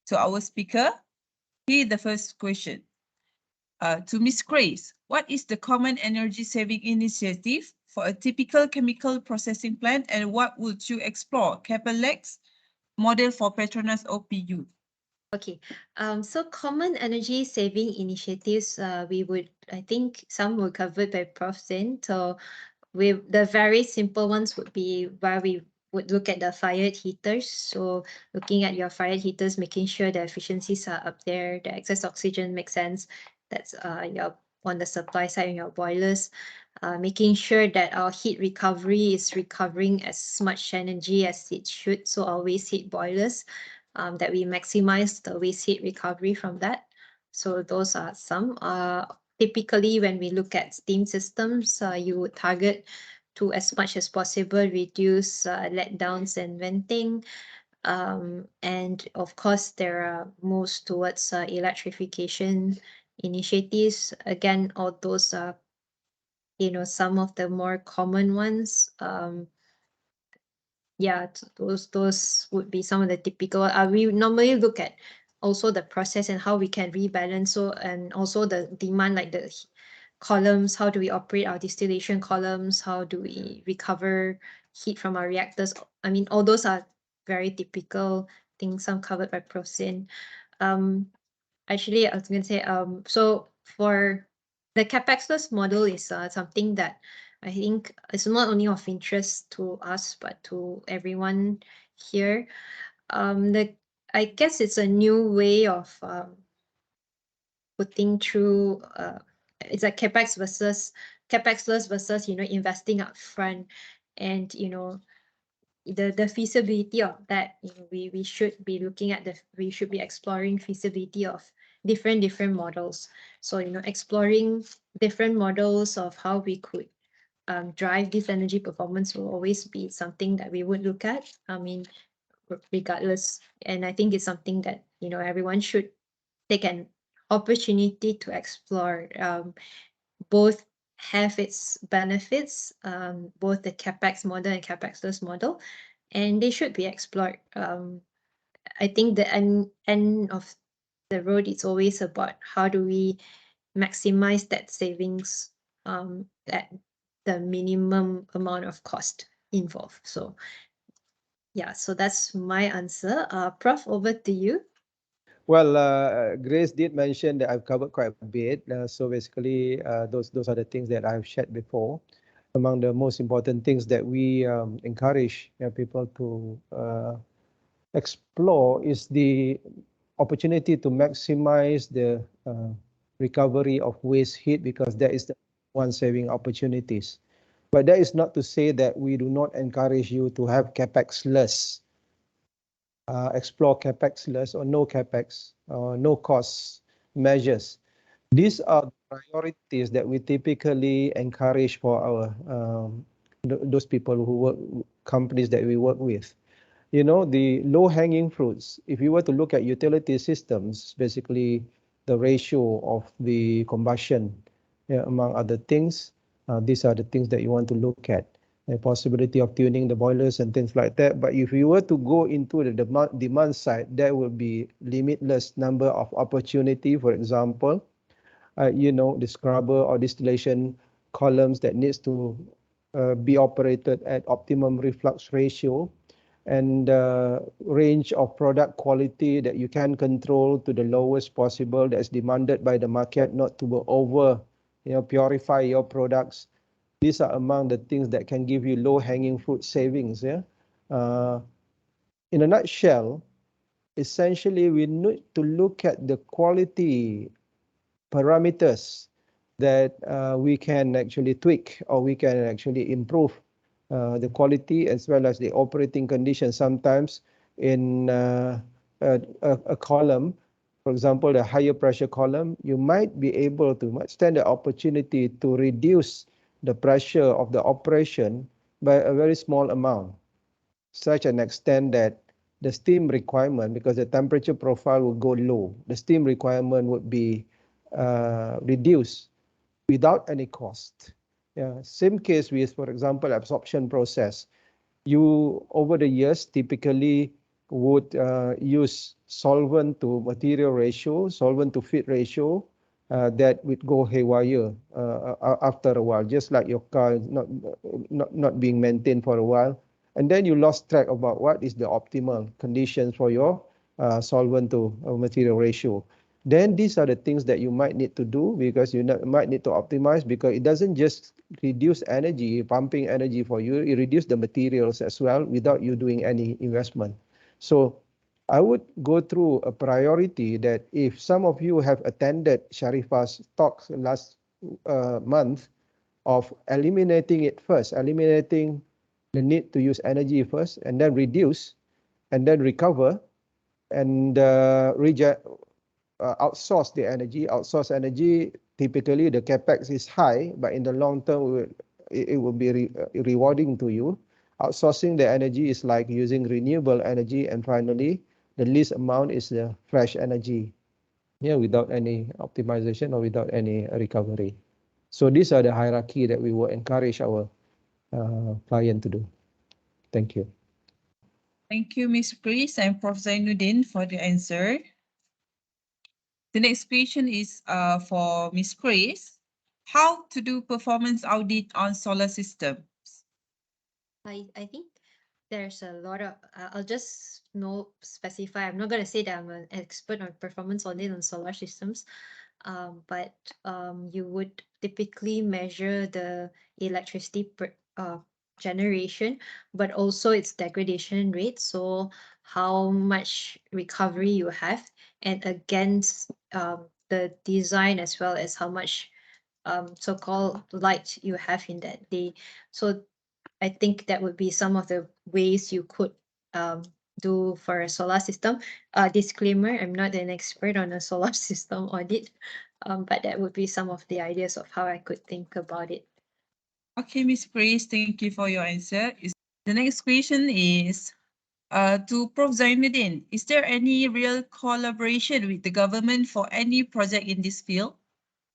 to our speaker. Here the first question. To Ms. Grace, what is the common energy saving initiative for a typical chemical processing plant, and what would you explore? CapEx model for PETRONAS OPU. Okay, so common energy saving initiatives, I think some were covered by Prof. Zain. So the very simple ones would be where we would look at the fired heaters. So looking at your fired heaters, making sure the efficiencies are up there, the excess oxygen makes sense. That's your on the supply side in your boilers. Making sure that our heat recovery is recovering as much energy as it should. So our waste heat boilers, that we maximize the waste heat recovery from that. So those are some. Typically, when we look at steam systems, you would target to, as much as possible, reduce letdowns and venting. And of course, there are moves towards electrification initiatives. Again, all those are, some of the more common ones. Yeah, those would be some of the typical. We normally look at also the process and how we can rebalance. So, and also the demand, like the columns, how do we operate our distillation columns? How do we recover heat from our reactors? I mean, all those are very typical things, some covered by Prof. Zain. Actually, I was going to say, so for the CapEx model is something that I think is not only of interest to us, but to everyone here. I guess it's a new way of putting through, it's like CapEx versus, investing up front. And, the feasibility of that, we should be looking at we should be exploring feasibility of different models. So, exploring different models of how we could drive this energy performance will always be something that we would look at. I mean, regardless. And I think it's something that, everyone should take an opportunity to explore. Both have its benefits, both the CapEx model and CapEx model, and they should be explored. I think the end of the road is always about how do we maximize that savings at the minimum amount of cost involved. So yeah, so that's my answer. Prof, over to you. Well, Grace did mention that I've covered quite a bit. So basically, those are the things that I've shared before. Among the most important things that we encourage people to explore is the opportunity to maximize the recovery of waste heat, because that is the one saving opportunities. But that is not to say that we do not encourage you to have capex-less, explore capex-less or no capex or no cost measures. These are priorities that we typically encourage for our those people who work, companies that we work with. The low-hanging fruits, if you were to look at utility systems, basically the ratio of the combustion, among other things, these are the things that you want to look at. The possibility of tuning the boilers and things like that. But if you were to go into the demand side, there will be limitless number of opportunity. For example, the scrubber or distillation columns that needs to be operated at optimum reflux ratio, and range of product quality that you can control to the lowest possible that's demanded by the market, not to over, purify your products. These are among the things that can give you low-hanging fruit savings. In a nutshell, essentially, we need to look at the quality parameters that we can actually tweak, or we can actually improve the quality as well as the operating conditions. Sometimes in a column, for example, the higher pressure column, you might be able to stand the opportunity to reduce the pressure of the operation by a very small amount, such an extent that the steam requirement, because the temperature profile will go low, the steam requirement would be reduced without any cost. Same case with, for example, absorption process. You, over the years, typically would use solvent to material ratio, solvent to feed ratio, that would go haywire after a while, just like your car is not being maintained for a while, and then you lost track about what is the optimal conditions for your solvent to material ratio. Then these are the things that you might need to do, because you might need to optimize, because it doesn't just reduce energy, pumping energy for you, it reduces the materials as well without you doing any investment. So I would go through a priority that if some of you have attended Sharifa's talks last month, of eliminating it first, eliminating the need to use energy first, and then reduce, and then recover, and outsource the energy. Outsource energy, typically the capex is high, but in the long term, it will be rewarding to you. Outsourcing the energy is like using renewable energy, and finally, the least amount is the fresh energy, yeah, without any optimization or without any recovery. So these are the hierarchy that we will encourage our client to do. Thank you. Thank you, Ms. Chris and Prof. Zainuddin for the answer. The next question is for Ms. Chris. How to do performance audit on solar systems? I think there's a lot of, I'll just specify, I'm not going to say that I'm an expert on performance audit on solar systems, but you would typically measure the electricity generation, but also its degradation rate. So how much recovery you have, and against the design, as well as how much so-called light you have in that day. So I think that would be some of the ways you could do for a solar system. Disclaimer, I'm not an expert on a solar system audit, but that would be some of the ideas of how I could think about it. Okay, Ms. Chris, thank you for your answer. The next question is to Prof. Zainuddin. Is there any real collaboration with the government for any project in this field?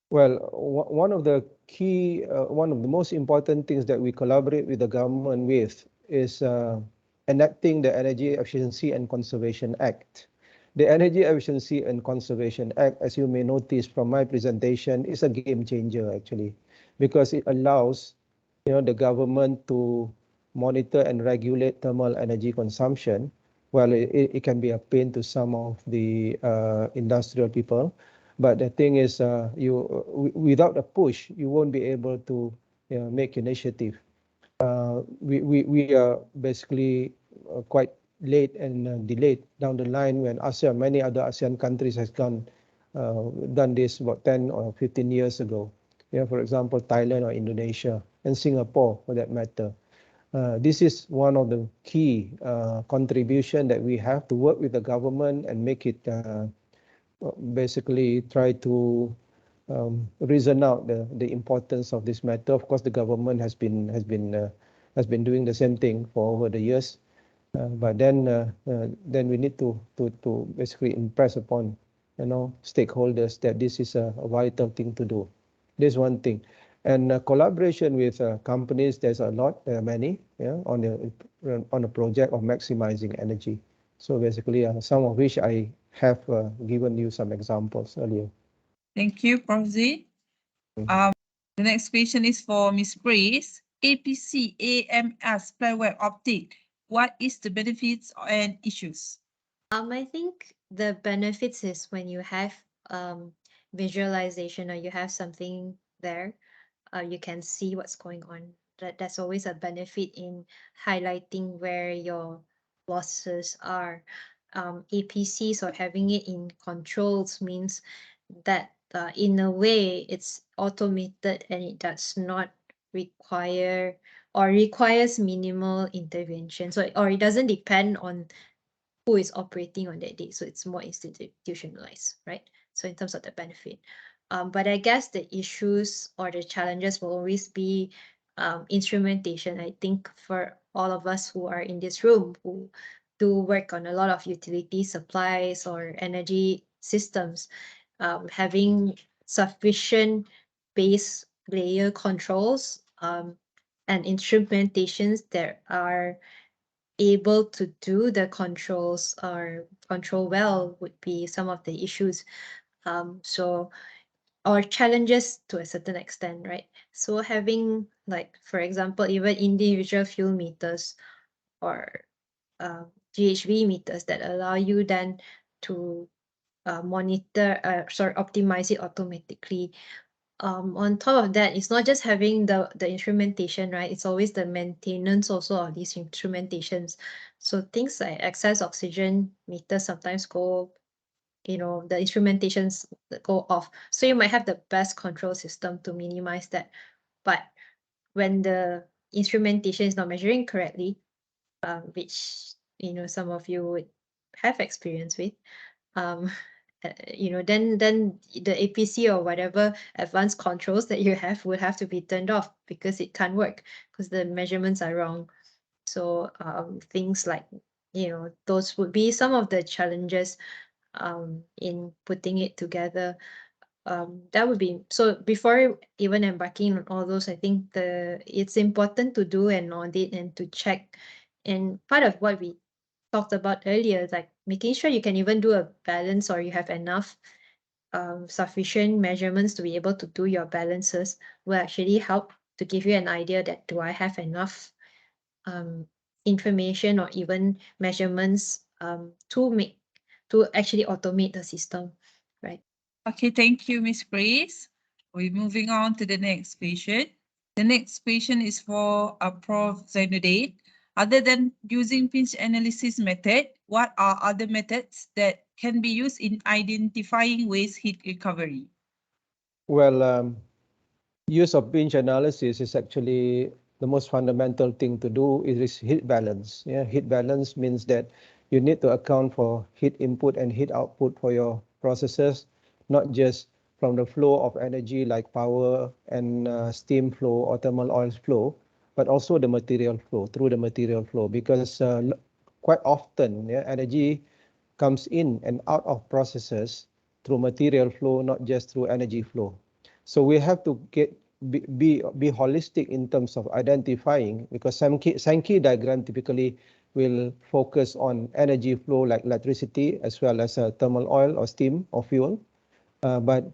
Well, one of the key, one of the most important things that we collaborate with the government with is enacting the Energy Efficiency and Conservation Act. The Energy Efficiency and Conservation Act, as you may notice from my presentation, is a game changer actually, because it allows, the government to monitor and regulate thermal energy consumption. Well, it can be a pain to some of the industrial people, but the thing is, without a push, you won't be able to make initiative. We are basically quite late and delayed down the line when ASEAN, many other ASEAN countries has done this about 10 or 15 years ago. For example, Thailand or Indonesia and Singapore for that matter. This is one of the key contribution that we have to work with the government and make it basically try to reason out the importance of this matter. Of course, the government has been doing the same thing for over the years, but then we need to basically impress upon stakeholders that this is a vital thing to do. This one thing, and collaboration with companies. There's a lot, there are many, on a project of maximizing energy. So basically, some of which I have given you some examples earlier. Thank you, Prof. Z. The next question is for Ms. Grace. APC, AMS, Flyware, Optic. What is the benefits and issues? I think the benefits is when you have visualization, or you have something there, you can see what's going on. That's always a benefit in highlighting where your losses are. APCs, or having it in controls, means that in a way it's automated, and it does not require, or requires minimal intervention. So, or it doesn't depend on who is operating on that day. So it's more institutionalized, right? So in terms of the benefit. But I guess the issues or the challenges will always be instrumentation. I think for all of us who are in this room, who do work on a lot of utility supplies or energy systems, having sufficient base layer controls and instrumentations that are able to do the controls or control well would be some of the issues. So or challenges to a certain extent, right? So having like, for example, even individual fuel meters or GHV meters that allow you then to optimize it automatically. On top of that, it's not just having the instrumentation, right? It's always the maintenance also of these instrumentations. So things like excess oxygen meters sometimes go, the instrumentations that go off. So you might have the best control system to minimize that. But when the instrumentation is not measuring correctly, which, some of you would have experience with, then the APC or whatever advanced controls that you have would have to be turned off because it can't work because the measurements are wrong. So things like, those would be some of the challenges in putting it together. That would be so. Before even embarking on all those, I think it's important to do an audit and to check. And part of what we talked about earlier, like making sure you can even do a balance or you have enough sufficient measurements to be able to do your balances will actually help to give you an idea that do I have enough information or even measurements to actually automate the system, right? Okay, thank you, Miss Grace. We're moving on to the next patient. The next patient is for Prof. Zainuddin. Other than using pinch analysis method, what are other methods that can be used in identifying waste heat recovery? Well, use of pinch analysis is actually the most fundamental thing to do is heat balance. Yeah, heat balance means that you need to account for heat input and heat output for your processes, not just from the flow of energy like power and steam flow or thermal oil flow, but also the material flow, through the material flow, because quite often energy comes in and out of processes through material flow, not just through energy flow. So we have to be holistic in terms of identifying, because Sankey diagram typically will focus on energy flow like electricity as well as thermal oil or steam or fuel. But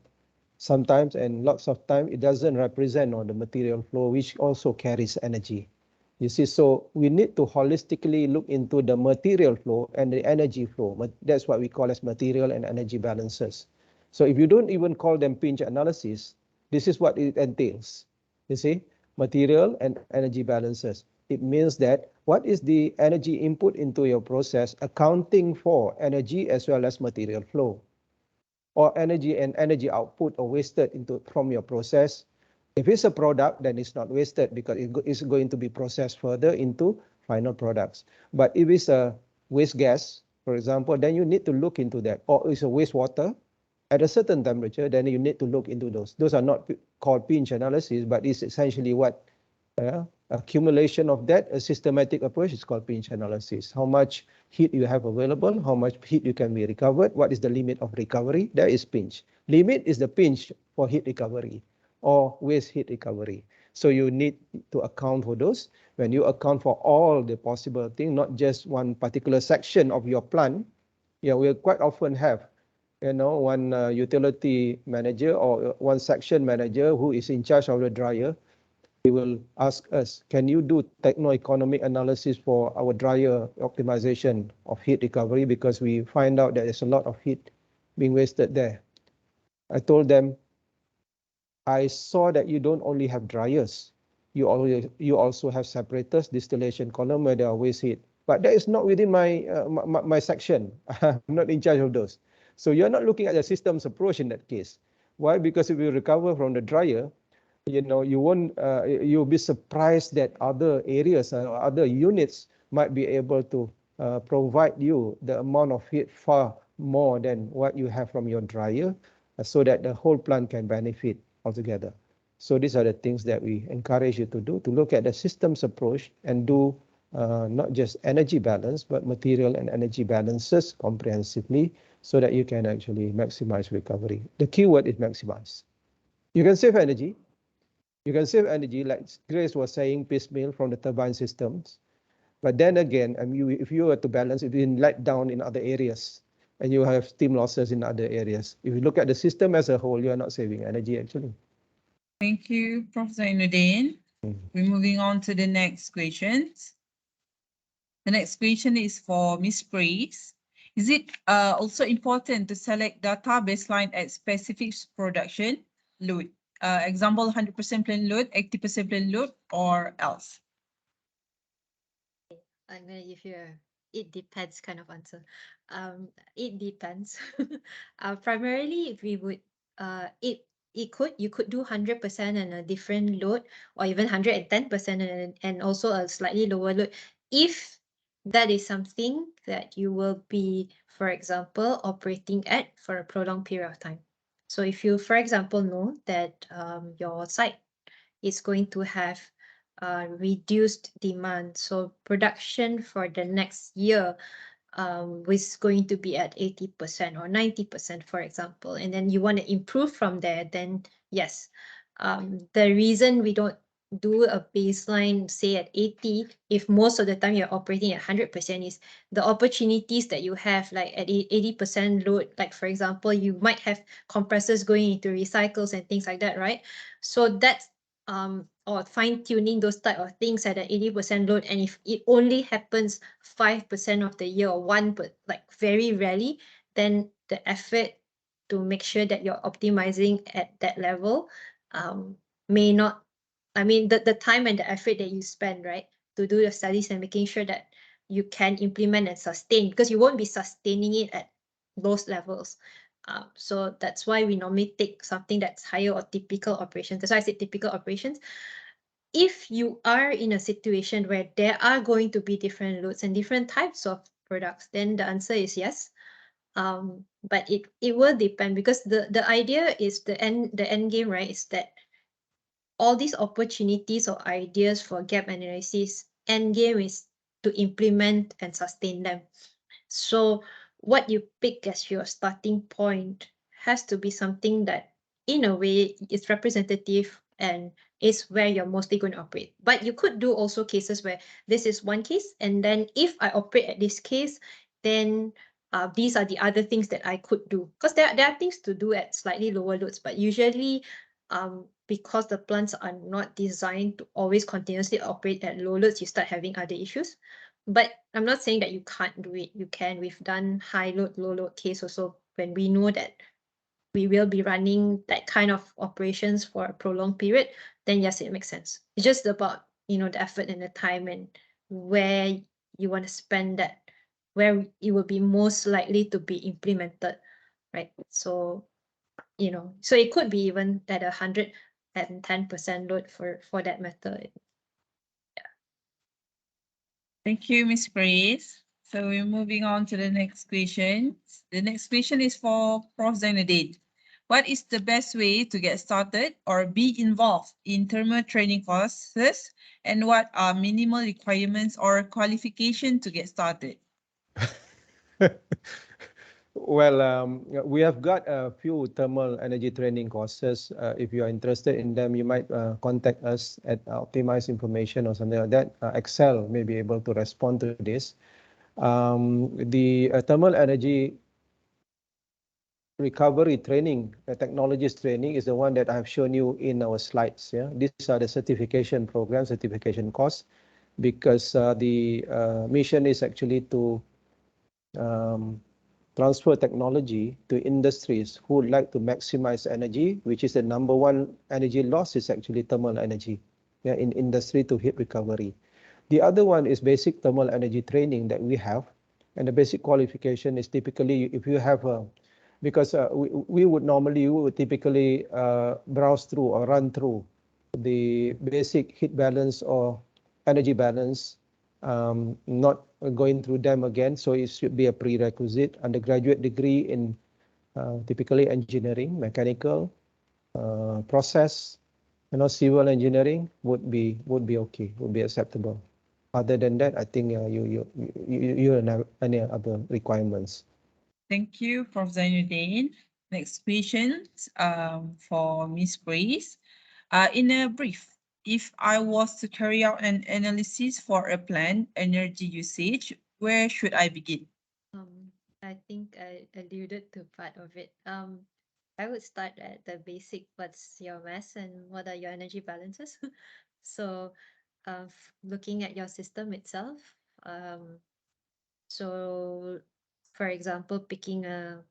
sometimes and lots of time it doesn't represent on the material flow, which also carries energy. You see, so we need to holistically look into the material flow and the energy flow. That's what we call as material and energy balances. So if you don't even call them pinch analysis, this is what it entails. You see, material and energy balances. It means that what is the energy input into your process, accounting for energy as well as material flow, or energy and energy output or wasted from your process. If it's a product, then it's not wasted because it is going to be processed further into final products. But if it's a waste gas, for example, then you need to look into that. Or it's a wastewater at a certain temperature, then you need to look into those. Those are not called pinch analysis, but it's essentially what accumulation of that, a systematic approach is called pinch analysis. How much heat you have available, how much heat you can be recovered, what is the limit of recovery, that is pinch. Limit is the pinch for heat recovery or waste heat recovery. So you need to account for those. When you account for all the possible things, not just one particular section of your plant, we quite often have one utility manager or one section manager who is in charge of the dryer. He will ask us, can you do techno-economic analysis for our dryer optimization of heat recovery, because we find out that there's a lot of heat being wasted there. I told them, I saw that you don't only have dryers, you also have separators, distillation column where there are waste heat. But that is not within my section. I'm not in charge of those. So you're not looking at the systems approach in that case. Why? Because if you recover from the dryer, you'll be surprised that other areas or other units might be able to provide you the amount of heat far more than what you have from your dryer, so that the whole plant can benefit altogether. So these are the things that we encourage you to do, to look at the systems approach and do not just energy balance, but material and energy balances comprehensively, so that you can actually maximize recovery. The key word is maximize. You can save energy, like Grace was saying, piecemeal from the turbine systems. But then again, if you were to balance, it been let down in other areas, and you have steam losses in other areas. If you look at the system as a whole, you are not saving energy actually. Thank you, Prof. Zainuddin. We're moving on to the next questions. The next question is for Ms. Grace. Is it also important to select data baseline at specific production load? Example, 100% plain load, 80% plain load, or else? I'm gonna give you a it depends kind of answer. It depends. Primarily, if we would, you could do 100% and a different load, or even 110% and also a slightly lower load, if that is something that you will be, for example, operating at for a prolonged period of time. So if you, for example, know that your site is going to have reduced demand. So production for the next year was going to be at 80% or 90%, for example, and then you want to improve from there, then yes. The reason we don't do a baseline, say at 80, if most of the time you're operating at 100%, is the opportunities that you have, like at 80% load, like for example, you might have compressors going into recycles and things like that, right? So that's or fine tuning those type of things at an 80% load, and if it only happens 5% of the year or but like very rarely, then the effort to make sure that you're optimizing at that level may not, I mean, the time and the effort that you spend, right, to do the studies and making sure that you can implement and sustain, because you won't be sustaining it at those levels. So that's why we normally take something that's higher or typical operations. That's why I said typical operations. If you are in a situation where there are going to be different loads and different types of products, then the answer is yes. But it will depend, because the idea is the end game, right, is that all these opportunities or ideas for gap analysis, end game is to implement and sustain them. So what you pick as your starting point has to be something that in a way is representative and is where you're mostly going to operate. But you could do also cases where this is one case, and then if I operate at this case, then these are the other things that I could do. Because there are things to do at slightly lower loads, but usually because the plants are not designed to always continuously operate at low loads, you start having other issues. But I'm not saying that you can't do it. You can. We've done high load, low load case also when we know that we will be running that kind of operations for a prolonged period, then yes, it makes sense. It's just about, the effort and the time and where you want to spend that, where it will be most likely to be implemented, right? So, so it could be even at 110% load for that matter. Thank you, Ms. Grace. So we're moving on to the next question. The next question is for Prof. Zainuddin. What is the best way to get started or be involved in thermal training courses, and what are minimal requirements or qualification to get started? Well, we have got a few thermal energy training courses. If you are interested in them, you might contact us at OPTIMISE information or something like that. Excel may be able to respond to this. The thermal energy recovery training, technologies training, is the one that I've shown you in our slides. Yeah, these are the certification programs, certification course, because the mission is actually to transfer technology to industries who would like to maximize energy, which is the number one energy loss is actually thermal energy, yeah, in industry to heat recovery. The other one is basic thermal energy training that we have, and the basic qualification is typically if you have a, because we would typically browse through or run through the basic heat balance or energy balance, not going through them again. So it should be a prerequisite. Undergraduate degree in typically engineering, mechanical, process, civil engineering would be okay, would be acceptable. Other than that, I think you don't have any other requirements. Thank you, Prof. Zainuddin. Next question for Ms. Grace. In a brief, if I was to carry out an analysis for a plant energy usage, where should I begin? I think I alluded to part of it. I would start at the basic, what's your mass and what are your energy balances? So, looking at your system itself. So for example, picking a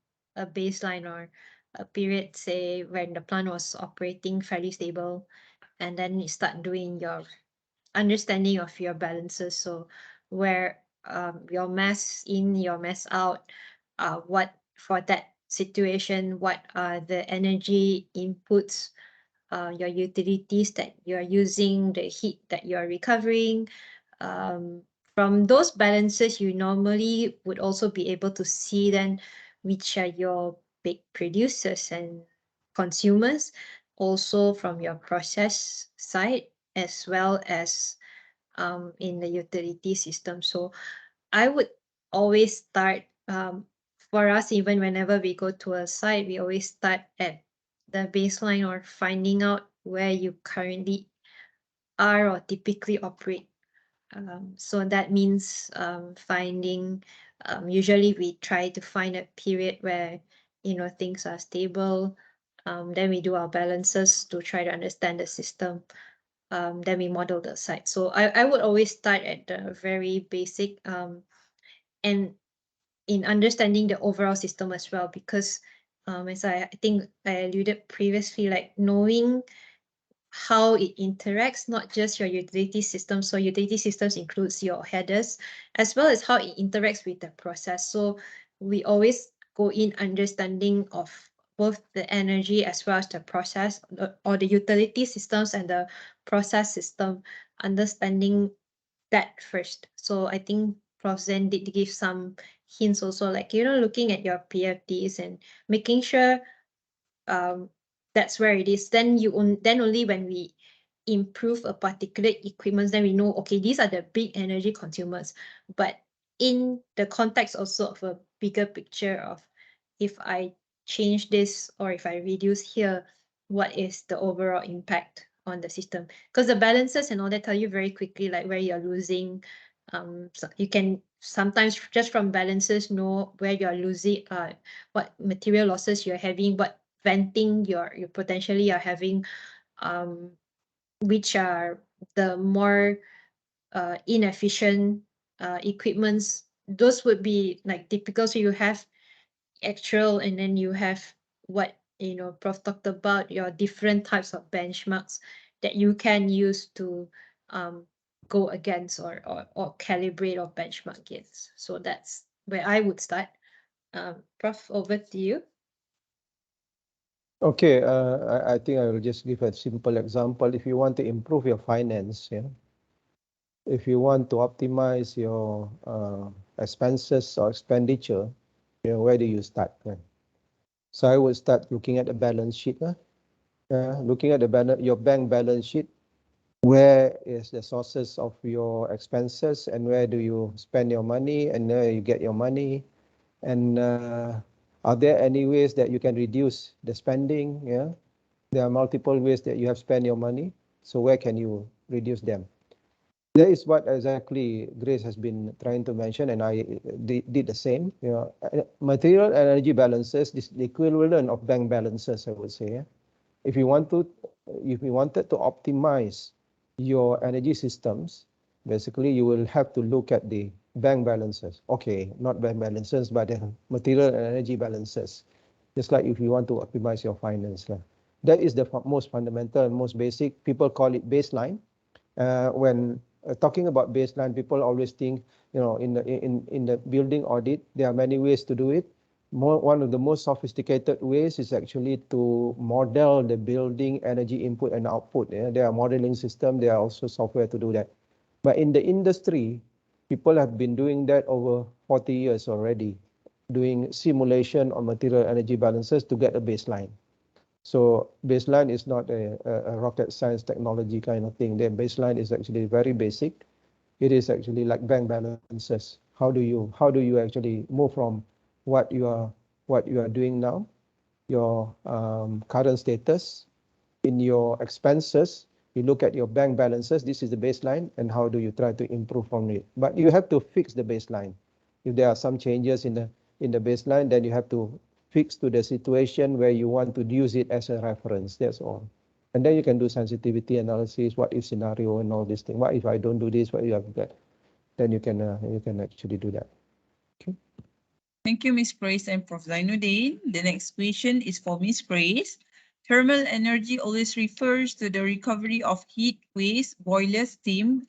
baseline or a period, say when the plant was operating fairly stable, and then you start doing your understanding of your balances. So where your mass in, your mass out, what for that situation, what are the energy inputs, your utilities that you're using, the heat that you're recovering. From those balances, you normally would also be able to see then which are your big producers and consumers, also from your process side as well as in the utility system. So I would always start, for us, even whenever we go to a site, we always start at the baseline or finding out where you currently are or typically operate. So that means finding, usually we try to find a period where, things are stable. Then we do our balances to try to understand the system. Then we model the site. So I would always start at the very basic, and in understanding the overall system as well, because as I think I alluded previously, like knowing how it interacts, not just your utility system. So utility systems includes your headers, as well as how it interacts with the process. So we always go in understanding of both the energy as well as the process, or the utility systems and the process system, understanding that first. So I think Prof Zen did give some hints also, like, looking at your PFDs and making sure that's where it is. Then then only when we improve a particular equipment, then we know, okay, these are the big energy consumers. But in the context also of a bigger picture of, if I change this or if I reduce here, what is the overall impact on the system? Because the balances and all that tell you very quickly, like where you're losing. So you can sometimes just from balances know where you're losing, what material losses you're having, what venting you potentially are having, which are the more inefficient equipments. Those would be like typical. So you have actual, and then you have what Prof talked about, your different types of benchmarks that you can use to go against or calibrate or benchmark against. So that's where I would start. Prof, over to you. Okay, I think I will just give a simple example. If you want to improve your finance, if you want to optimize your expenses or expenditure, where do you start? So I would start looking at the balance sheet. Looking at your bank balance sheet, where is the sources of your expenses and where do you spend your money and where you get your money, and are there any ways that you can reduce the spending? There are multiple ways that you have spent your money, so where can you reduce them? That is what exactly Grace has been trying to mention, and I did the same. Material and energy balances is the equivalent of bank balances, I would say. If you wanted to optimize your energy systems, basically you will have to look at the bank balances. Okay, not bank balances, but the material and energy balances. Just like if you want to optimize your finance. That is the most fundamental and most basic. People call it baseline. When talking about baseline, people always think, in the building audit, there are many ways to do it. One of the most sophisticated ways is actually to model the building energy input and output. There are modeling systems. There are also software to do that. But in the industry, people have been doing that over 40 years already, doing simulation on material energy balances to get a baseline. So baseline is not a rocket science technology kind of thing. The baseline is actually very basic. It is actually like bank balances. How do you actually move from what you are doing now, your current status in your expenses, You look at your bank balances, this is the baseline, and how do you try to improve on it? But you have to fix the baseline. If there are some changes in the baseline, then you have to fix to the situation where you want to use it as a reference. That's all. And then you can do sensitivity analysis, what if scenario and all this thing. What if I don't do this? What if I do that? Then you can actually do that. Okay. Thank you, Ms. Praise and Prof. Zainuddin. The next question is for Ms. Praise. Thermal energy always refers to the recovery of heat, waste, boiler, steam.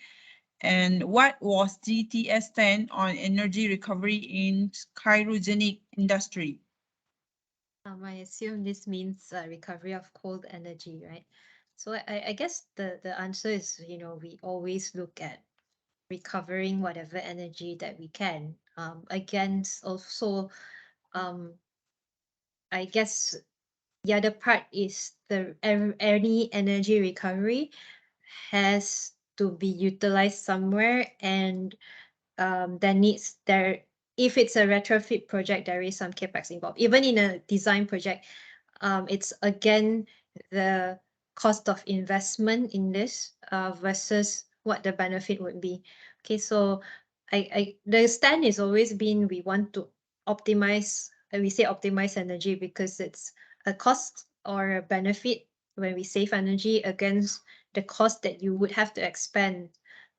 And what was GTS 10 on energy recovery in cryogenic industry? I assume this means recovery of cold energy, right? So I guess the answer is, you know, we always look at recovering whatever energy that we can. Against also, I guess the other part is any energy recovery has to be utilized somewhere, and if it's a retrofit project, there is some capex involved. Even in a design project, it's again the cost of investment in this versus what the benefit would be. Okay, so the stand has always been we want to optimize. We say optimize energy because it's a cost or a benefit when we save energy against the cost that you would have to expend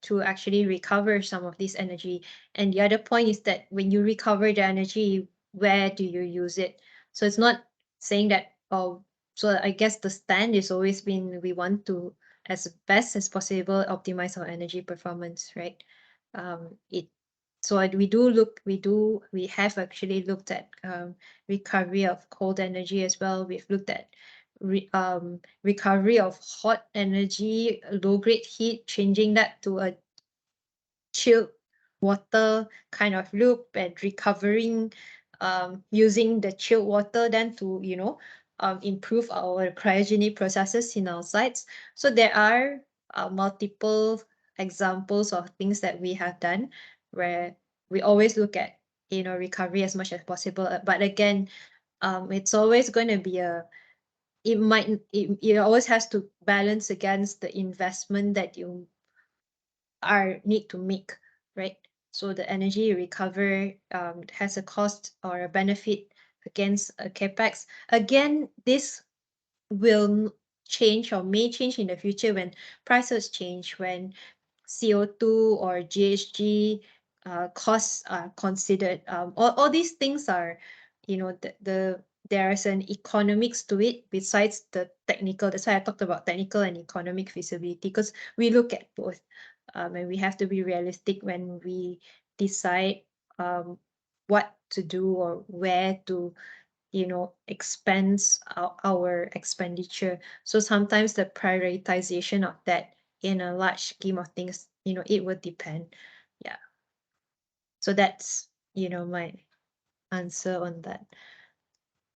to actually recover some of this energy. And the other point is that when you recover the energy, where do you use it? So it's not saying that, oh, so I guess the stand has always been we want to, as best as possible, optimize our energy performance, right? So we have actually looked at recovery of cold energy as well. We've looked at recovery of hot energy, low grade heat, changing that to a chilled water kind of loop, and recovering using the chilled water then to improve our cryogenic processes in our sites. So there are multiple examples of things that we have done where we always look at recovery as much as possible. But again, it's always going to be it always has to balance against the investment that you need to make, right? So the energy you recover has a cost or a benefit against a capex. Again, this will change or may change in the future when prices change, when CO2 or GHG costs are considered. All these things are, there's an economics to it besides the technical. That's why I talked about technical and economic feasibility, because we look at both. And we have to be realistic when we decide what to do or where to expense our expenditure. So sometimes the prioritization of that in a large scheme of things, it would depend. Yeah. So that's my answer on that.